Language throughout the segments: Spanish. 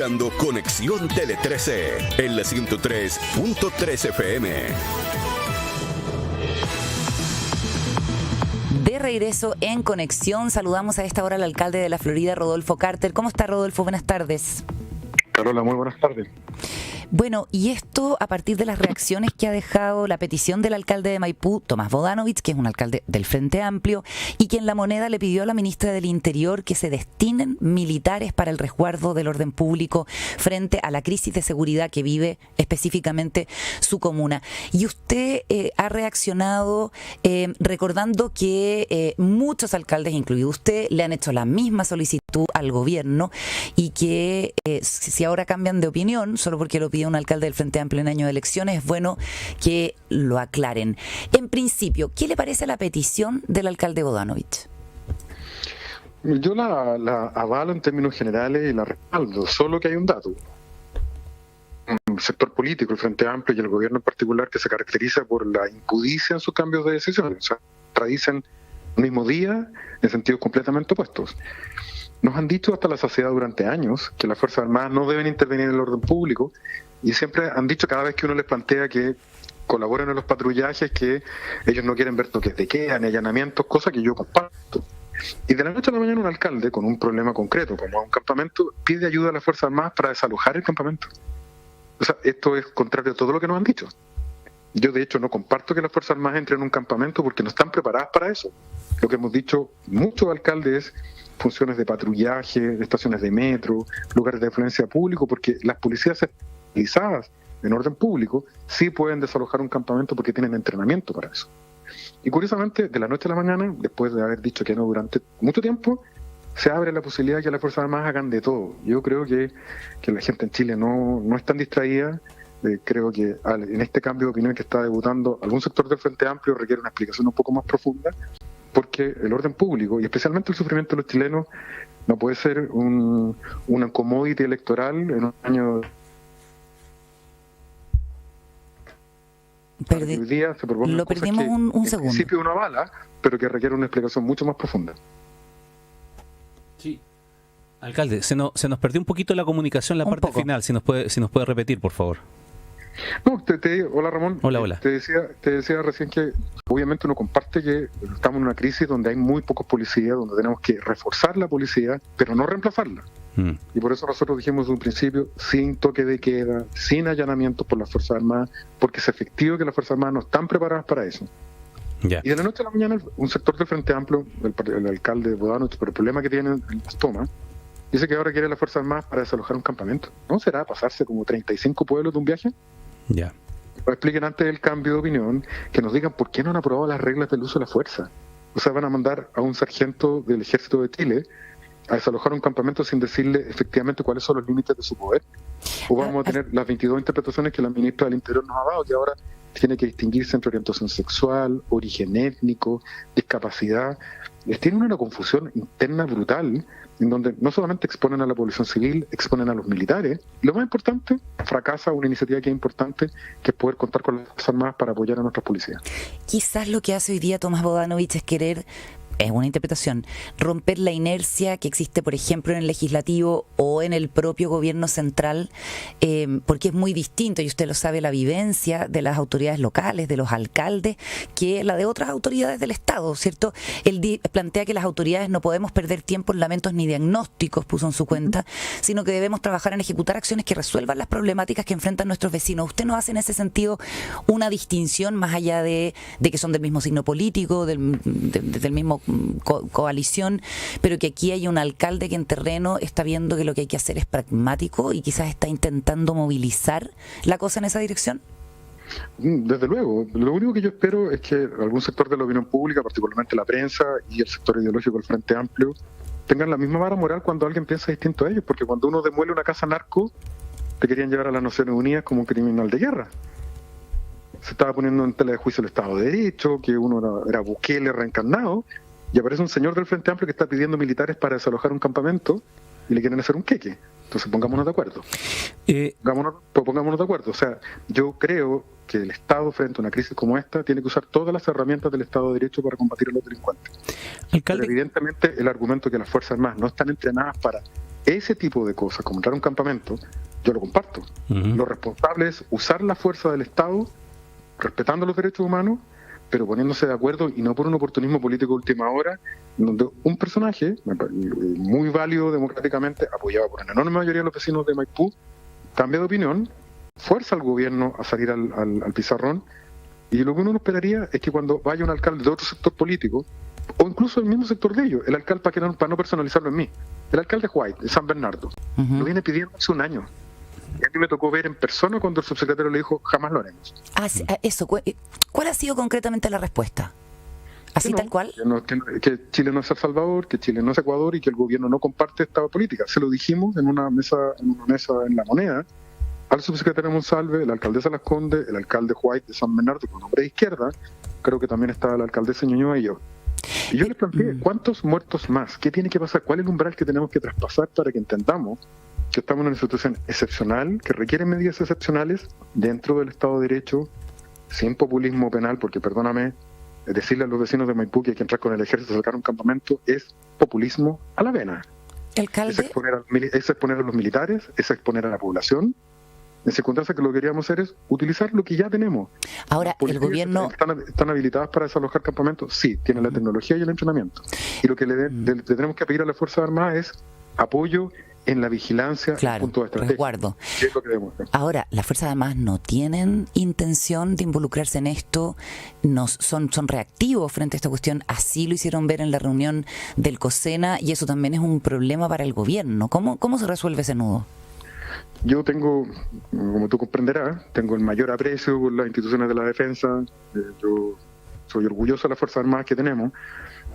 Dando Conexión Tele 13 en la 103.3 FM. De regreso en Conexión, saludamos a esta hora al alcalde de la Florida, Rodolfo Carter. ¿Cómo está, Rodolfo? Buenas tardes. Carola, muy buenas tardes. Bueno, y esto a partir de las reacciones que ha dejado la petición del alcalde de Maipú, Tomás Bodanovich, que es un alcalde del Frente Amplio, y que en La Moneda le pidió a la ministra del Interior que se destinen militares para el resguardo del orden público frente a la crisis de seguridad que vive específicamente su comuna. Y usted ha reaccionado recordando que muchos alcaldes, incluido usted, le han hecho la misma solicitud al gobierno y que si ahora cambian de opinión, solo porque lo pide un alcalde del Frente Amplio en año de elecciones, es bueno que lo aclaren. En principio, ¿qué le parece la petición del alcalde Bodanovich? Yo la avalo en términos generales y la respaldo, solo que hay un dato. Un sector político, el Frente Amplio y el gobierno en particular, que se caracteriza por la impudicia en sus cambios de decisiones. O sea, tradicen el mismo día en sentidos completamente opuestos. Nos han dicho hasta la saciedad durante años que las Fuerzas Armadas no deben intervenir en el orden público y siempre han dicho cada vez que uno les plantea que colaboren en los patrullajes que ellos no quieren ver toques de queda ni allanamientos, cosa que yo comparto. Y de la noche a la mañana un alcalde con un problema concreto, como un campamento, pide ayuda a las Fuerzas Armadas para desalojar el campamento. O sea, esto es contrario a todo lo que nos han dicho. Yo de hecho no comparto que las Fuerzas Armadas entren en un campamento porque no están preparadas para eso. Lo que hemos dicho muchos alcaldes es funciones de patrullaje, de estaciones de metro, lugares de afluencia público, porque las policías especializadas en orden público sí pueden desalojar un campamento porque tienen entrenamiento para eso. Y curiosamente, de la noche a la mañana, después de haber dicho que no durante mucho tiempo, se abre la posibilidad de que las Fuerzas Armadas hagan de todo. Yo creo que la gente en Chile no es tan distraída. Creo que en este cambio de opinión que está debutando algún sector del Frente Amplio requiere una explicación un poco más profunda, porque el orden público y especialmente el sufrimiento de los chilenos no puede ser una commodity electoral en un año. Hoy día se proponen lo cosas perdimos que un en segundo. principio uno avala, pero que requiere una explicación mucho más profunda. Sí. Alcalde, se nos perdió un poquito la comunicación, la parte final, si nos puede repetir, por favor. No, hola Ramón. Hola. Te decía recién que obviamente uno comparte que estamos en una crisis donde hay muy pocos policías, donde tenemos que reforzar la policía, pero no reemplazarla. Y por eso nosotros dijimos desde un principio, sin toque de queda, sin allanamientos por las Fuerzas Armadas, porque es efectivo que las Fuerzas Armadas no están preparadas para eso. Ya. Y de la noche a la mañana un sector del Frente Amplio, el alcalde Bodanovich, por el problema que tiene en las tomas, dice que ahora quiere las Fuerzas Armadas para desalojar un campamento. ¿No será pasarse como 35 pueblos de un viaje? Ya. Nos expliquen antes del cambio de opinión, que nos digan por qué no han aprobado las reglas del uso de la fuerza. O sea, van a mandar a un sargento del Ejército de Chile a desalojar un campamento sin decirle efectivamente cuáles son los límites de su poder. O vamos a tener las 22 interpretaciones que la ministra del Interior nos ha dado, que ahora tiene que distinguirse entre orientación sexual, origen étnico, discapacidad. Tienen una confusión interna brutal, en donde no solamente exponen a la población civil, exponen a los militares. Lo más importante, fracasa una iniciativa que es importante, que es poder contar con las Fuerzas Armadas para apoyar a nuestras policías. Quizás lo que hace hoy día Tomás Bodanovich es querer, es una interpretación, romper la inercia que existe, por ejemplo, en el legislativo o en el propio gobierno central, porque es muy distinto, y usted lo sabe, la vivencia de las autoridades locales, de los alcaldes, que la de otras autoridades del Estado, ¿cierto? Él plantea que las autoridades no podemos perder tiempo en lamentos ni diagnósticos, puso en su cuenta, sino que debemos trabajar en ejecutar acciones que resuelvan las problemáticas que enfrentan nuestros vecinos. ¿Usted nos hace en ese sentido una distinción más allá de que son del mismo signo político, del mismo coalición, pero que aquí hay un alcalde que en terreno está viendo que lo que hay que hacer es pragmático y quizás está intentando movilizar la cosa en esa dirección? Desde luego, lo único que yo espero es que algún sector de la opinión pública, particularmente la prensa y el sector ideológico del Frente Amplio, tengan la misma vara moral cuando alguien piensa distinto a ellos, porque cuando uno demuele una casa narco, te querían llevar a las Naciones Unidas como un criminal de guerra. Se estaba poniendo en tela de juicio el Estado de Derecho, que uno era Bukele reencarnado, y aparece un señor del Frente Amplio que está pidiendo militares para desalojar un campamento y le quieren hacer un queque. Entonces pongámonos de acuerdo. Pongámonos de acuerdo. O sea, yo creo que el Estado frente a una crisis como esta tiene que usar todas las herramientas del Estado de Derecho para combatir a los delincuentes. Alcalde. Pero evidentemente el argumento que las Fuerzas Armadas no están entrenadas para ese tipo de cosas, como entrar a un campamento, yo lo comparto. Lo responsable es usar la fuerza del Estado, respetando los derechos humanos, pero poniéndose de acuerdo y no por un oportunismo político de última hora, donde un personaje muy válido democráticamente, apoyado por una enorme mayoría de los vecinos de Maipú, cambia de opinión, fuerza al gobierno a salir al pizarrón, y lo que uno esperaría es que cuando vaya un alcalde de otro sector político, o incluso el mismo sector de ellos, el alcalde, para no personalizarlo en mí, el alcalde White de San Bernardo, lo viene pidiendo hace un año. Y a mí me tocó ver en persona cuando el subsecretario le dijo, jamás lo haremos. Eso, ¿cuál ha sido concretamente la respuesta? ¿Así tal cual? Que Chile no es El Salvador, que Chile no es Ecuador y que el gobierno no comparte esta política. Se lo dijimos en una mesa en La Moneda al subsecretario Monsalve, la alcaldesa Las Condes, el alcalde White de San Bernardo, con nombre de izquierda, creo que también estaba la alcaldesa Ñuñoa y yo. Y yo les planteé, ¿cuántos muertos más? ¿Qué tiene que pasar? ¿Cuál es el umbral que tenemos que traspasar para que entendamos que estamos en una situación excepcional, que requiere medidas excepcionales dentro del Estado de Derecho, sin populismo penal, porque perdóname, decirle a los vecinos de Maipú que hay que entrar con el ejército a sacar un campamento es populismo a la vena. ¿Alcalde? Es exponer a los militares, es exponer a la población, en circunstancias que lo que queríamos hacer es utilizar lo que ya tenemos. Ahora, el gobierno... ¿Están habilitadas para desalojar campamentos? Sí, tienen la tecnología y el entrenamiento. Y lo que le tenemos que pedir a las Fuerzas Armadas es apoyo en la vigilancia, claro, punto de estrategia. Resguardo. ¿Qué es lo que debemos hacer? Ahora, las Fuerzas Armadas no tienen intención de involucrarse en esto, son reactivos frente a esta cuestión, así lo hicieron ver en la reunión del COSENA, y eso también es un problema para el gobierno. ¿Cómo se resuelve ese nudo? Yo tengo, como tú comprenderás, tengo el mayor aprecio por las instituciones de la defensa. Yo soy orgulloso de las Fuerzas Armadas que tenemos,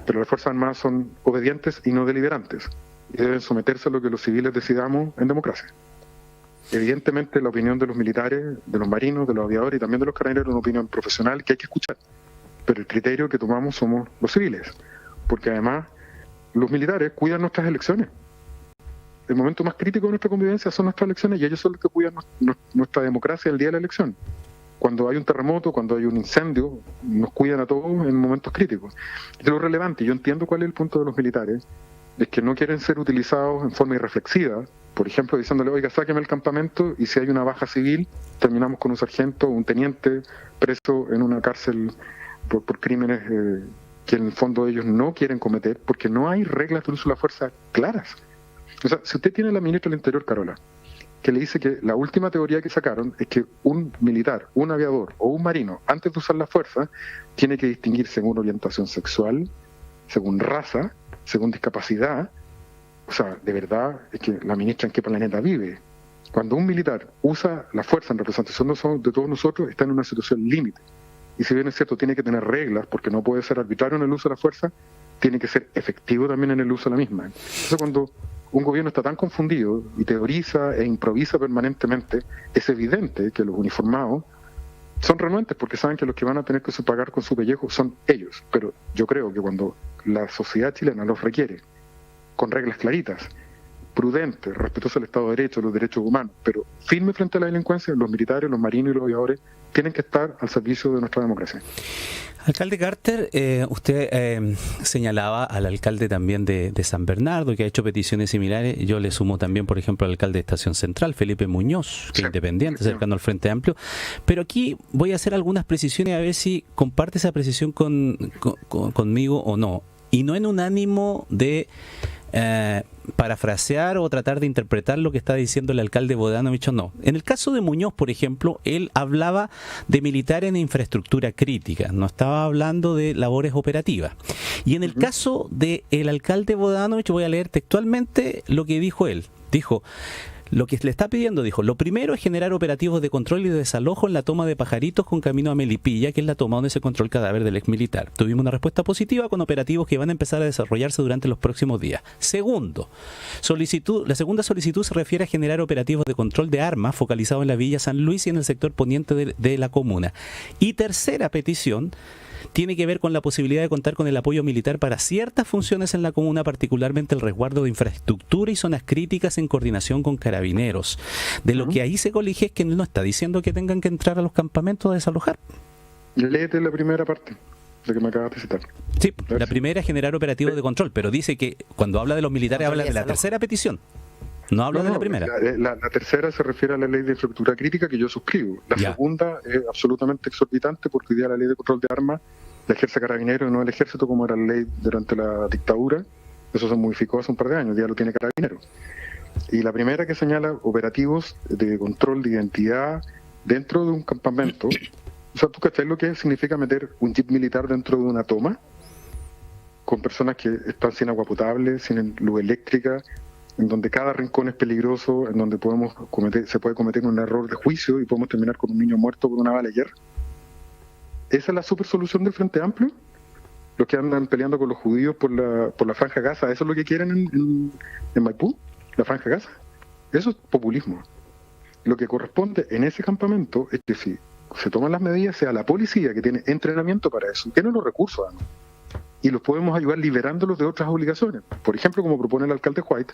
pero las Fuerzas Armadas son obedientes y no deliberantes, y deben someterse a lo que los civiles decidamos en democracia. Evidentemente la opinión de los militares, de los marinos, de los aviadores y también de los carabineros es una opinión profesional que hay que escuchar, pero el criterio que tomamos somos los civiles, porque además los militares cuidan nuestras elecciones. El momento más crítico de nuestra convivencia son nuestras elecciones, y ellos son los que cuidan nuestra democracia el día de la elección. Cuando hay un terremoto, cuando hay un incendio, nos cuidan a todos en momentos críticos. Es lo relevante. Yo entiendo cuál es el punto de los militares, es que no quieren ser utilizados en forma irreflexiva, por ejemplo, diciéndole, oiga, sáqueme el campamento, y si hay una baja civil, terminamos con un sargento o un teniente preso en una cárcel por crímenes que en el fondo ellos no quieren cometer, porque no hay reglas de uso de la fuerza claras. O sea, si usted tiene a la ministra del Interior, Carola, que le dice que la última teoría que sacaron es que un militar, un aviador o un marino, antes de usar la fuerza, tiene que distinguir según orientación sexual, según raza, según discapacidad. O sea, de verdad, es que la ministra en qué planeta vive. Cuando un militar usa la fuerza en representación de todos nosotros, está en una situación límite. Y si bien es cierto, tiene que tener reglas, porque no puede ser arbitrario en el uso de la fuerza, tiene que ser efectivo también en el uso de la misma. Entonces, cuando un gobierno está tan confundido y teoriza e improvisa permanentemente, es evidente que los uniformados son renuentes, porque saben que los que van a tener que pagar con su pellejo son ellos. Pero yo creo que cuando la sociedad chilena los requiere, con reglas claritas, prudentes, respetuosas del Estado de Derecho, los derechos humanos, pero firme frente a la delincuencia, los militares, los marinos y los aviadores tienen que estar al servicio de nuestra democracia. Alcalde Carter, usted señalaba al alcalde también de San Bernardo, que ha hecho peticiones similares. Yo le sumo también, por ejemplo, al alcalde de Estación Central, Felipe Muñoz, que es independiente, cercano al Frente Amplio. Pero aquí voy a hacer algunas precisiones a ver si comparte esa precisión conmigo o no. Y no en un ánimo de parafrasear o tratar de interpretar lo que está diciendo el alcalde Bodanovich, no. En el caso de Muñoz, por ejemplo, él hablaba de militares en infraestructura crítica, no estaba hablando de labores operativas. Y en el caso del alcalde Bodanovich, voy a leer textualmente lo que dijo él. Dijo, lo que le está pidiendo, dijo, lo primero es generar operativos de control y de desalojo en la toma de Pajaritos con camino a Melipilla, que es la toma donde se controla el cadáver del ex militar. Tuvimos una respuesta positiva con operativos que van a empezar a desarrollarse durante los próximos días. Segundo, la segunda solicitud se refiere a generar operativos de control de armas focalizados en la Villa San Luis y en el sector poniente de la comuna. Y tercera petición tiene que ver con la posibilidad de contar con el apoyo militar para ciertas funciones en la comuna, particularmente el resguardo de infraestructura y zonas críticas en coordinación con carabineros. De lo que ahí se colige es que él no está diciendo que tengan que entrar a los campamentos a desalojar. Léete la primera parte, la que me acabas de citar. Sí, la primera es generar operativos de control, pero dice que cuando habla de los militares habla de la tercera petición. No hablo de la primera. La tercera se refiere a la ley de infraestructura crítica que yo suscribo. La segunda es absolutamente exorbitante porque hoy día la ley de control de armas la ejerce Carabineros y no el Ejército, como era la ley durante la dictadura. Eso se modificó hace un par de años, ya lo tiene Carabineros. Y la primera que señala operativos de control de identidad dentro de un campamento. O sea, ¿tú cachai lo que significa meter un jeep militar dentro de una toma? Con personas que están sin agua potable, sin luz eléctrica, en donde cada rincón es peligroso, en donde se puede cometer un error de juicio y podemos terminar con un niño muerto por una bala ayer. ¿Esa es la super solución del Frente Amplio? Los que andan peleando con los judíos por la Franja Gaza, ¿eso es lo que quieren en Maipú? ¿La Franja Gaza? Eso es populismo. Lo que corresponde en ese campamento es que si se toman las medidas, sea la policía, que tiene entrenamiento para eso, tiene los recursos además, y los podemos ayudar liberándolos de otras obligaciones. Por ejemplo, como propone el alcalde White,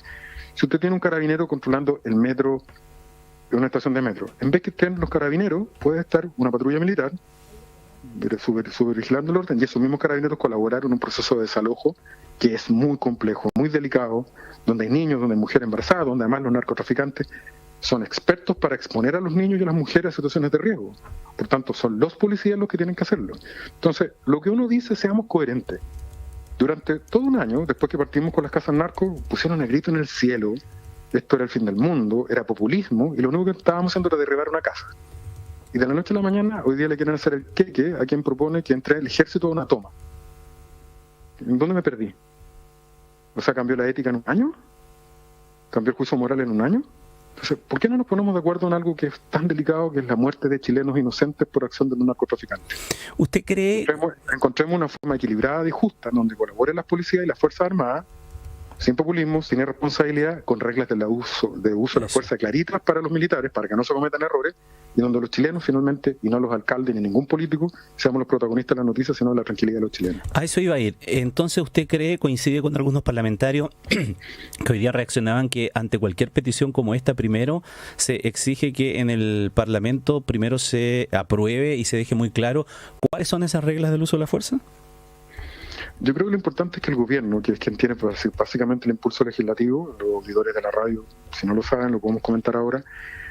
si usted tiene un carabinero controlando el metro, una estación de metro, en vez que estén los carabineros, puede estar una patrulla militar vigilando el orden, y esos mismos carabineros colaborar en un proceso de desalojo que es muy complejo, muy delicado, donde hay niños, donde hay mujeres embarazadas, donde además los narcotraficantes son expertos para exponer a los niños y a las mujeres a situaciones de riesgo. Por tanto, son los policías los que tienen que hacerlo. Entonces, lo que uno dice, seamos coherentes. Durante todo un año, después que partimos con las casas narcos, pusieron el grito en el cielo, esto era el fin del mundo, era populismo, y lo único que estábamos haciendo era derribar una casa. Y de la noche a la mañana, hoy día le quieren hacer el queque a quien propone que entre el ejército a una toma. ¿En dónde me perdí? O sea, ¿cambió la ética en un año? ¿Cambió el juicio moral en un año? Entonces, ¿por qué no nos ponemos de acuerdo en algo que es tan delicado, que es la muerte de chilenos inocentes por acción de un narcotraficante? ¿Usted cree...? Encontremos una forma equilibrada y justa, donde colaboren las policías y las Fuerzas Armadas, sin populismo, sin irresponsabilidad, con reglas de uso de la fuerza claritas para los militares, para que no se cometan errores, y donde los chilenos finalmente, y no los alcaldes ni ningún político, seamos los protagonistas de la noticia, sino de la tranquilidad de los chilenos. A eso iba a ir. Entonces, ¿usted cree, coincide con algunos parlamentarios que hoy día reaccionaban, que ante cualquier petición como esta, primero se exige que en el Parlamento primero se apruebe y se deje muy claro cuáles son esas reglas del uso de la fuerza? Yo creo que lo importante es que el gobierno, que es quien tiene básicamente el impulso legislativo, los auditores de la radio, si no lo saben, lo podemos comentar ahora,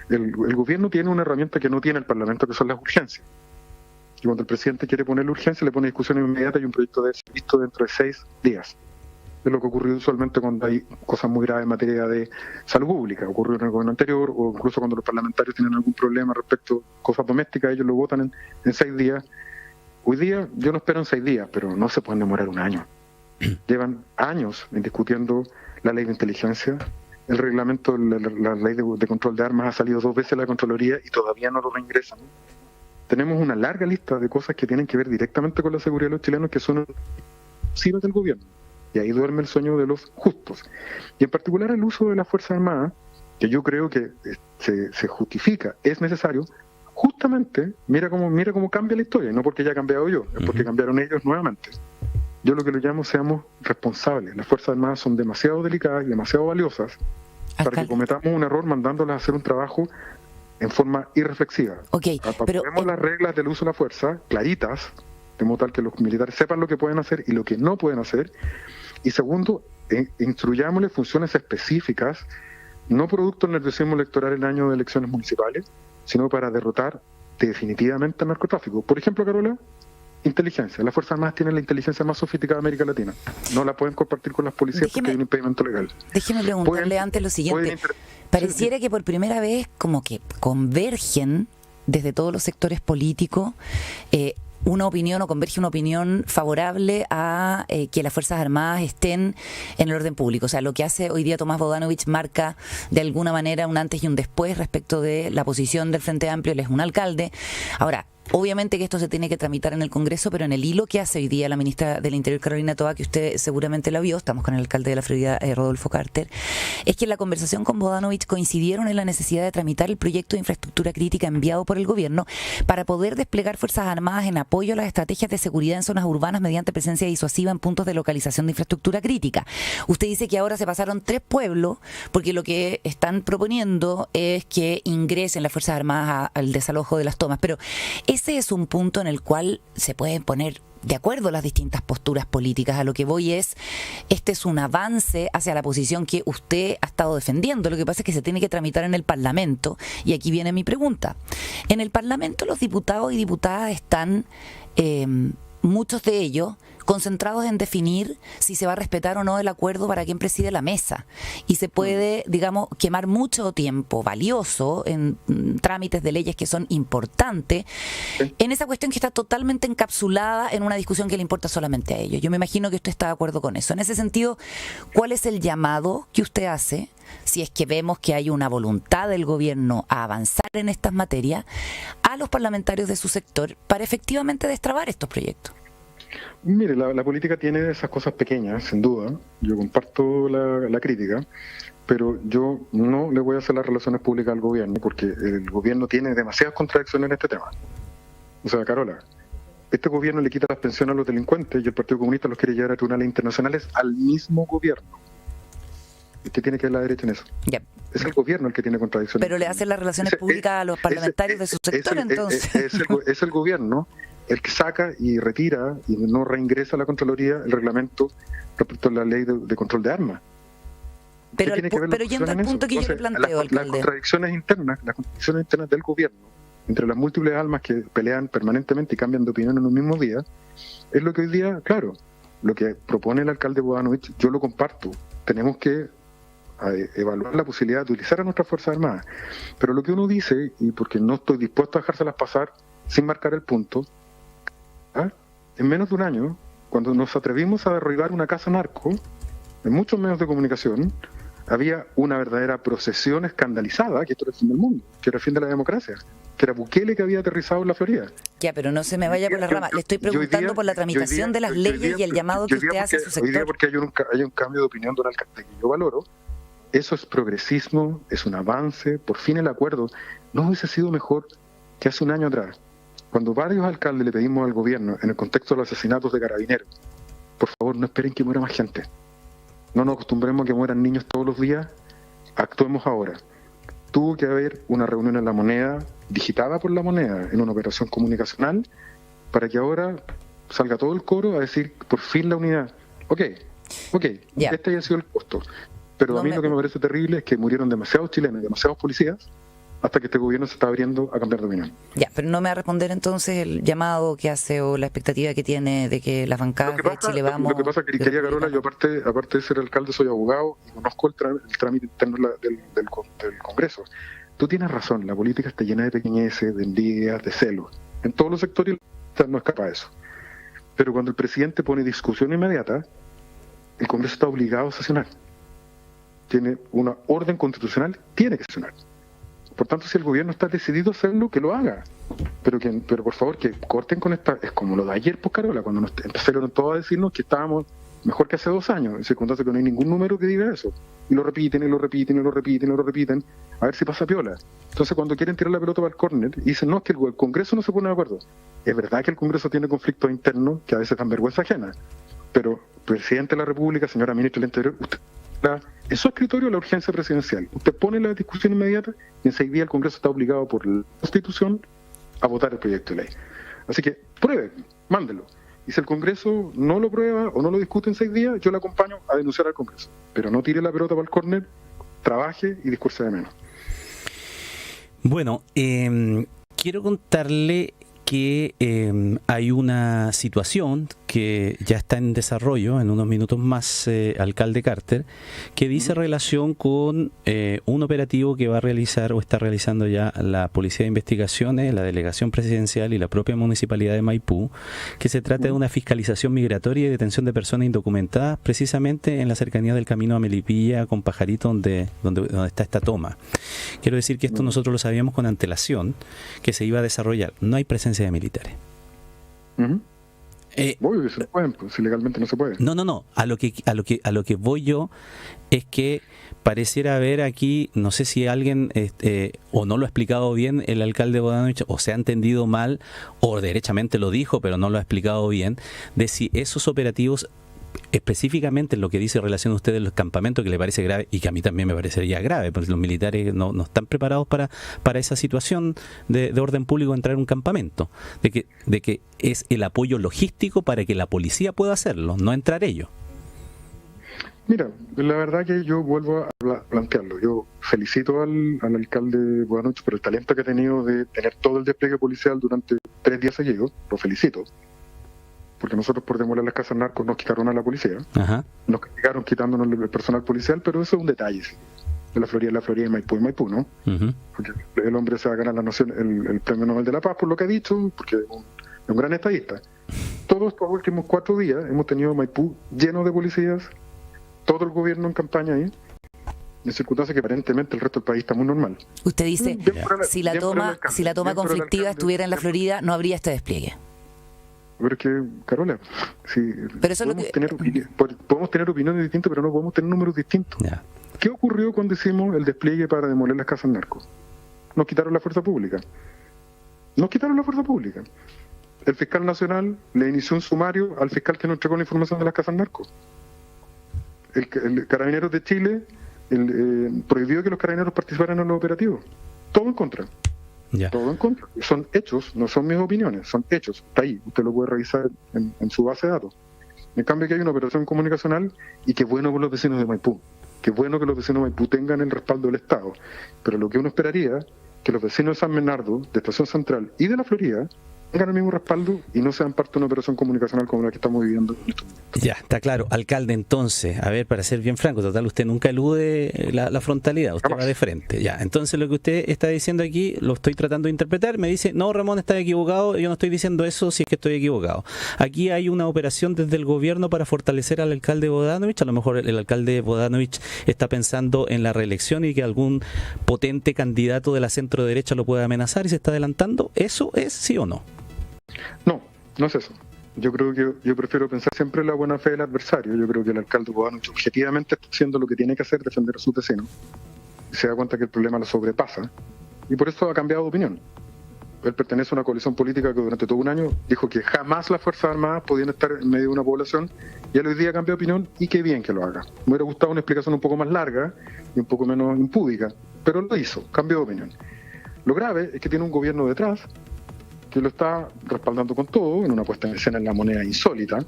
el gobierno tiene una herramienta que no tiene el Parlamento, que son las urgencias. Y cuando el presidente quiere ponerle urgencia, le pone discusión inmediata y un proyecto de ser visto dentro de 6 días. Es lo que ocurrió usualmente cuando hay cosas muy graves en materia de salud pública. Ocurrió en el gobierno anterior, o incluso cuando los parlamentarios tienen algún problema respecto a cosas domésticas, ellos lo votan en 6 días. Hoy día yo no espero en 6 días, pero no se pueden demorar un año. Llevan años discutiendo la ley de inteligencia, el reglamento, la ley de control de armas ha salido 2 veces a la Contraloría y todavía no lo reingresan. Tenemos una larga lista de cosas que tienen que ver directamente con la seguridad de los chilenos, que son exclusivas del gobierno. Y ahí duerme el sueño de los justos. Y en particular el uso de las Fuerzas Armadas, que yo creo que se justifica, es necesario. Justamente, mira cómo cambia la historia, y no porque haya cambiado yo, es porque cambiaron ellos nuevamente. Yo lo que le llamo, seamos responsables. Las Fuerzas Armadas son demasiado delicadas y demasiado valiosas para que cometamos un error mandándolas a hacer un trabajo en forma irreflexiva. Ponemos las reglas del uso de la fuerza claritas, de modo tal que los militares sepan lo que pueden hacer y lo que no pueden hacer. Y segundo, instruyámosle funciones específicas, no producto del nerviosismo electoral en el año de elecciones municipales, sino para derrotar definitivamente el narcotráfico. Por ejemplo, Carola, inteligencia. Las Fuerzas Armadas tienen la inteligencia más sofisticada de América Latina. No la pueden compartir con las policías porque hay un impedimento legal. Déjeme preguntarle antes lo siguiente. Pareciera que por primera vez como que convergen desde todos los sectores políticos una opinión, o converge una opinión favorable a que las Fuerzas Armadas estén en el orden público. O sea, lo que hace hoy día Tomás Bodanovich marca de alguna manera un antes y un después respecto de la posición del Frente Amplio. Él es un alcalde. Ahora, obviamente que esto se tiene que tramitar en el Congreso, pero en el hilo que hace hoy día la ministra del Interior, Carolina Toá, que usted seguramente la vio, estamos con el alcalde de la Florida, Rodolfo Carter, es que en la conversación con Bodanovich coincidieron en la necesidad de tramitar el proyecto de infraestructura crítica enviado por el gobierno para poder desplegar Fuerzas Armadas en apoyo a las estrategias de seguridad en zonas urbanas mediante presencia disuasiva en puntos de localización de infraestructura crítica. Usted dice que ahora se pasaron 3 pueblos, porque lo que están proponiendo es que ingresen las Fuerzas Armadas al desalojo de las tomas, pero ese es un punto en el cual se pueden poner de acuerdo las distintas posturas políticas. A lo que voy es, este es un avance hacia la posición que usted ha estado defendiendo. Lo que pasa es que se tiene que tramitar en el Parlamento, y aquí viene mi pregunta. En el Parlamento los diputados y diputadas están, muchos de ellos, concentrados en definir si se va a respetar o no el acuerdo para quien preside la mesa. Y se puede, digamos, quemar mucho tiempo valioso en trámites de leyes que son importantes, en esa cuestión que está totalmente encapsulada en una discusión que le importa solamente a ellos. Yo me imagino que usted está de acuerdo con eso. En ese sentido, ¿cuál es el llamado que usted hace, si es que vemos que hay una voluntad del gobierno a avanzar en estas materias, a los parlamentarios de su sector para efectivamente destrabar estos proyectos? Mire, la política tiene esas cosas pequeñas, sin duda. Yo comparto la crítica, pero yo no le voy a hacer las relaciones públicas al gobierno, porque el gobierno tiene demasiadas contradicciones en este tema. O sea, Carola, este gobierno le quita las pensiones a los delincuentes y el Partido Comunista los quiere llevar a tribunales internacionales al mismo gobierno. ¿Qué tiene que ver la derecha en eso? Yep. Es el gobierno el que tiene contradicciones. Pero le hacen las relaciones públicas a los parlamentarios de su sector, entonces. Es el gobierno el que saca y retira y no reingresa a la Contraloría el reglamento respecto a la ley de control de armas. Pero yendo al punto que yo le planteo, alcalde. Las contradicciones internas del gobierno, entre las múltiples almas que pelean permanentemente y cambian de opinión en un mismo día, es lo que hoy día, claro, lo que propone el alcalde Bodanovich, yo lo comparto. Tenemos que evaluar la posibilidad de utilizar a nuestras Fuerzas Armadas. Pero lo que uno dice, y porque no estoy dispuesto a dejárselas pasar sin marcar el punto, en menos de un año, cuando nos atrevimos a derribar una casa narco, en muchos medios de comunicación, había una verdadera procesión escandalizada, que esto era el fin del mundo, que era el fin de la democracia, que era Bukele que había aterrizado en la Florida. Ya, pero no se me vaya por las ramas. Le estoy preguntando por la tramitación de las leyes y el llamado que usted hace a su sector. Hoy día porque hay un cambio de opinión de un alcalde que yo valoro. Eso es progresismo, es un avance, por fin el acuerdo. No hubiese sido mejor que hace un año atrás, cuando varios alcaldes le pedimos al gobierno, en el contexto de los asesinatos de Carabineros, por favor, no esperen que muera más gente. No nos acostumbremos a que mueran niños todos los días, actuemos ahora. Tuvo que haber una reunión en La Moneda, digitada por La Moneda, en una operación comunicacional, para que ahora salga todo el coro a decir, por fin la unidad. Ok, yeah. Este haya sido el costo. Pero a mí lo que me parece terrible es que murieron demasiados chilenos y demasiados policías hasta que este gobierno se está abriendo a cambiar de opinión. Ya, pero no me va a responder entonces el llamado que hace o la expectativa que tiene de que las bancadas de Chile Vamos... Lo que pasa es que, quería, Carola, yo aparte de ser alcalde soy abogado y conozco el trámite interno del Congreso. Tú tienes razón, la política está llena de pequeñeces, de envidias, de celos. En todos los sectores no escapa de eso. Pero cuando el presidente pone discusión inmediata, el Congreso está obligado a sesionar. Tiene una orden constitucional, tiene que sesionar. Por tanto, si el gobierno está decidido a hacerlo, que lo haga. Pero por favor, que corten con esta... Es como lo de ayer, pues, Carola, cuando nos empezaron todos a decirnos que estábamos mejor que hace 2 años, en circunstancias que no hay ningún número que diga eso. Y lo repiten, y lo repiten, y lo repiten, y lo repiten, a ver si pasa piola. Entonces, cuando quieren tirar la pelota para el córner, dicen, no, es que el Congreso no se pone de acuerdo. Es verdad que el Congreso tiene conflictos internos que a veces dan vergüenza ajena. Pero, presidente de la República, señora ministra del Interior, usted... En su escritorio la urgencia presidencial. Usted pone la discusión inmediata y en 6 días el Congreso está obligado por la Constitución a votar el proyecto de ley. Así que pruebe, mándelo. Y si el Congreso no lo prueba o no lo discute en 6 días, yo le acompaño a denunciar al Congreso. Pero no tire la pelota para el córner, trabaje y discurse de menos. Bueno, quiero contarle que hay una situación que ya está en desarrollo, en unos minutos más, alcalde Carter, que dice relación con un operativo que va a realizar o está realizando ya la Policía de Investigaciones, la Delegación Presidencial y la propia Municipalidad de Maipú, que se trata de una fiscalización migratoria y detención de personas indocumentadas precisamente en la cercanía del camino a Melipilla con Pajarito, donde está esta toma. Quiero decir que esto nosotros lo sabíamos con antelación, que se iba a desarrollar. No hay presencia de militares. Obvio, se pueden, pues, si legalmente no se puede. No. A lo que voy yo es que pareciera haber aquí, no sé si alguien o no lo ha explicado bien el alcalde Bodanovich, o se ha entendido mal, o derechamente lo dijo, pero no lo ha explicado bien, de si esos operativos específicamente en lo que dice en relación a ustedes en los campamentos, que le parece grave y que a mí también me parecería grave, porque los militares no están preparados para esa situación de orden público, entrar en un campamento, de que es el apoyo logístico para que la policía pueda hacerlo, no entrar ellos. Mira, la verdad que yo vuelvo a plantearlo. Yo felicito al alcalde Bodanovich por el talento que ha tenido de tener todo el despliegue policial durante 3 días seguidos. Lo felicito. Porque nosotros por demoler las casas narcos nos quitaron a la policía. Ajá. Nos castigaron quitándonos el personal policial, pero eso es un detalle. Sí. De la Florida y Maipú, ¿no? Uh-huh. Porque el hombre se va a ganar el Premio Nobel de la Paz por lo que ha dicho, porque es un gran estadista. Todos estos últimos 4 días hemos tenido Maipú lleno de policías, todo el gobierno en campaña ahí, en circunstancias que aparentemente el resto del país está muy normal. Usted dice, si la toma conflictiva estuviera en la Florida, no habría este despliegue. Pero es que, Carola, sí, pero eso podemos tener opiniones distintas, pero no podemos tener números distintos. Yeah. ¿Qué ocurrió cuando hicimos el despliegue para demoler las casas narcos? Nos quitaron la fuerza pública. El fiscal nacional le inició un sumario al fiscal que nos entregó la información de las casas narcos. El Carabineros de Chile prohibió que los carabineros participaran en los operativos. Todo en contra. Yeah. Todo en contra. Son hechos, no son mis opiniones, son hechos. Está ahí, usted lo puede revisar en su base de datos. En cambio, que hay una operación comunicacional y qué bueno por los vecinos de Maipú. Qué bueno que los vecinos de Maipú tengan el respaldo del Estado. Pero lo que uno esperaría, que los vecinos de San Bernardo, de Estación Central y de la Florida tengan el mismo respaldo y no sean parte de una operación comunicacional como la que estamos viviendo en estos momentos. Ya, está claro. Alcalde, entonces, a ver, para ser bien franco, total, usted nunca elude la frontalidad, usted va de frente. Ya, entonces lo que usted está diciendo aquí, lo estoy tratando de interpretar, me dice, no, Ramón, está equivocado, yo no estoy diciendo eso si es que estoy equivocado. Aquí hay una operación desde el gobierno para fortalecer al alcalde Bodanovich, a lo mejor el alcalde Bodanovich está pensando en la reelección y que algún potente candidato de la centro derecha lo pueda amenazar y se está adelantando. ¿Eso es sí o no? No es eso. Yo creo que yo prefiero pensar siempre en la buena fe del adversario. Yo creo que el alcalde Bodanovich objetivamente está haciendo lo que tiene que hacer, defender a sus vecinos. Y se da cuenta que el problema lo sobrepasa. Y por eso ha cambiado de opinión. Él pertenece a una coalición política que durante todo un año dijo que jamás las Fuerzas Armadas podían estar en medio de una población. Y él hoy día cambió de opinión y qué bien que lo haga. Me hubiera gustado una explicación un poco más larga y un poco menos impúdica. Pero lo hizo, cambió de opinión. Lo grave es que tiene un gobierno detrás que lo está respaldando con todo, en una puesta en escena en la moneda insólita.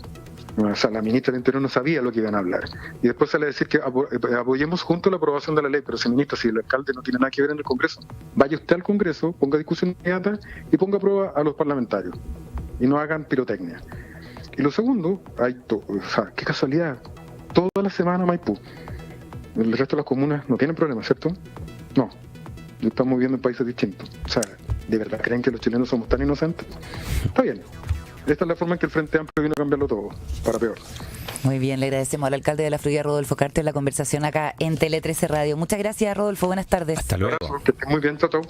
O sea, la ministra del Interior no sabía lo que iban a hablar. Y después sale a decir que apoyemos juntos la aprobación de la ley. Pero, ministro, si el alcalde no tiene nada que ver en el Congreso, vaya usted al Congreso, ponga discusión inmediata y ponga a prueba a los parlamentarios. Y no hagan pirotecnia. Y lo segundo, qué casualidad, toda la semana Maipú. El resto de las comunas no tienen problemas, ¿cierto? No. Estamos viviendo en países distintos. O sea, ¿de verdad creen que los chilenos somos tan inocentes? Está bien. Esta es la forma en que el Frente Amplio vino a cambiarlo todo, para peor. Muy bien, le agradecemos al alcalde de la Florida, Rodolfo Carter, la conversación acá en Tele 13 Radio. Muchas gracias, Rodolfo. Buenas tardes. Hasta luego. Que esté muy bien, chao.